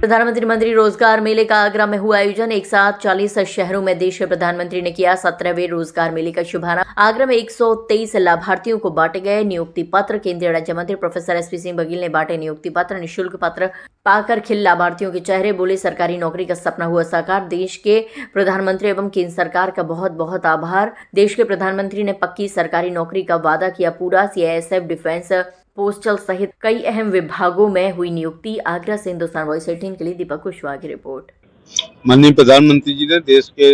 प्रधानमंत्री मंत्री रोजगार मेले का आगरा में हुआ आयोजन। एक साथ 40 शहरों में देश के प्रधानमंत्री ने किया 17वें रोजगार मेले का शुभारंभ। आगरा में 123 लाभार्थियों को बांटे गए नियुक्ति पत्र। केंद्रीय राज्य मंत्री प्रोफेसर एसपी सिंह बघेल ने बांटे नियुक्ति पत्र। निःशुल्क पत्र पाकर खिल लाभार्थियों के चेहरे। बोले, सरकारी नौकरी का सपना हुआ साकार। देश के प्रधानमंत्री एवं केंद्र सरकार का बहुत बहुत आभार। देश के प्रधानमंत्री ने पक्की सरकारी नौकरी का वादा किया पूरा। सीआईएसएफ, डिफेंस, पोस्टल सहित कई अहम विभागों में हुई नियुक्ति। आगरा से हिंदुस्तान वॉइस 18 के लिए दीपक कुशवाहा की रिपोर्ट। माननीय प्रधानमंत्री जी ने देश के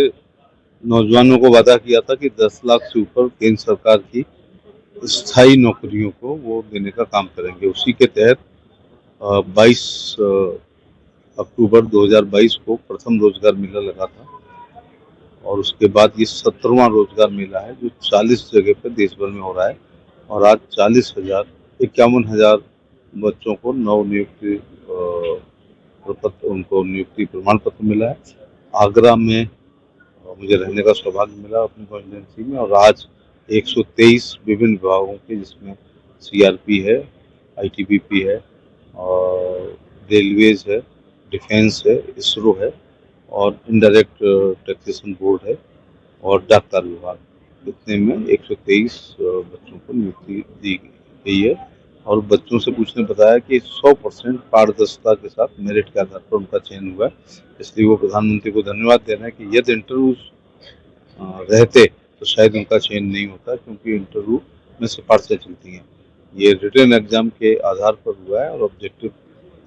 नौजवानों को वादा किया था कि 10 लाख से ऊपर केंद्र सरकार की स्थायी नौकरियों को वो देने का काम करेंगे। उसी के तहत 22 अक्टूबर 2022 को प्रथम रोजगार मेला लगा था और उसके बाद ये 17वां रोजगार मेला है जो 40 जगह पर देश भर में हो रहा है और आज 51,000 बच्चों को नव नियुक्ति उनको नियुक्ति प्रमाण पत्र मिला है। आगरा में मुझे रहने का सौभाग्य मिला अपनी कॉन्स्टिट्यूंसी में और आज 123 विभिन्न विभागों के जिसमें सीआरपी है, आईटीबीपी है और रेलवेज है, डिफेंस है, इसरो है और इनडायरेक्ट टैक्सेशन बोर्ड है और डाकघर विभाग, इतने में 123 बच्चों को नियुक्ति दी गई है। और बच्चों से पूछने बताया कि 100% पारदर्शिता के साथ मेरिट के आधार पर उनका चयन हुआ है। इसलिए वो प्रधानमंत्री को धन्यवाद दे रहे हैं कि यदि इंटरव्यू रहते तो शायद उनका चयन नहीं होता, क्योंकि इंटरव्यू में सिफारिशें चलती हैं। ये रिटन एग्जाम के आधार पर हुआ है और ऑब्जेक्टिव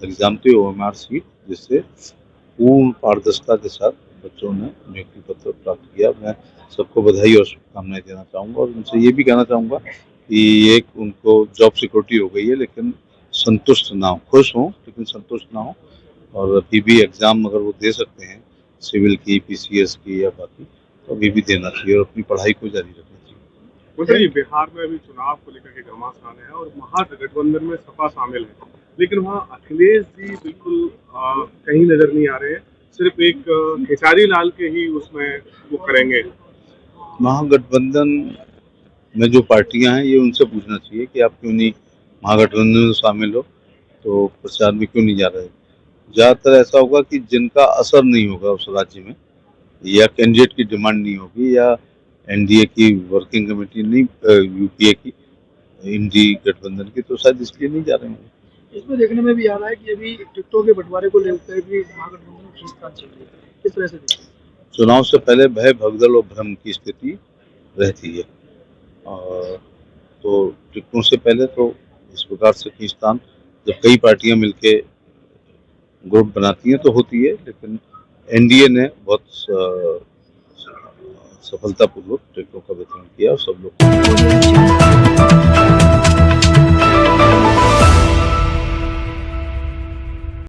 एग्जाम थे OMR सीट, जिससे पूर्ण पारदर्शिता के साथ बच्चों ने नियुक्ति पत्र प्राप्त किया। मैं सबको बधाई और शुभकामनाएं देना चाहूँगा और उनसे ये भी कहना चाहूँगा कि एक उनको जॉब सिक्योरिटी हो गई है, लेकिन संतुष्ट ना हो, खुश हों लेकिन संतुष्ट ना हो। और अभी भी एग्ज़ाम अगर वो दे सकते हैं सिविल की, PCS की या बाकी, तो अभी भी देना चाहिए और अपनी पढ़ाई को जारी रखना चाहिए। मतलब ये बिहार में अभी चुनाव को लेकर के घमासान है और महागठबंधन में सपा शामिल है, लेकिन वहाँ अखिलेश जी बिल्कुल कहीं नजर नहीं आ रहे हैं। सिर्फ एक खेसारी लाल के ही उसमें वो करेंगे। महागठबंधन में जो पार्टियां हैं ये उनसे पूछना चाहिए कि आप क्यों नहीं महागठबंधन में शामिल हो, तो प्रचार में क्यों नहीं जा रहे। ज़्यादातर ऐसा होगा कि जिनका असर नहीं होगा उस राज्य में, या कैंडिडेट की डिमांड नहीं होगी, या एनडीए की वर्किंग कमेटी नहीं, यूपीए की, इंडी गठबंधन की, तो शायद इसलिए नहीं जा रहे हैं। इसमें देखने में भी आ रहा है कि अभी टिकटों के बंटवारे को लेकर भी महागठबंधन में खींचतान चल रही है। किस तरह से देखते हैं? चुनाव से पहले भय, भगदड़ और भ्रम की स्थिति रहती है और तो टिकटों से पहले तो इस प्रकार से खींचतान जब कई पार्टियां मिलके ग्रुप बनाती हैं तो होती है, लेकिन एनडीए ने बहुत सफलतापूर्वक टिकटों का वितरण किया और सब लोग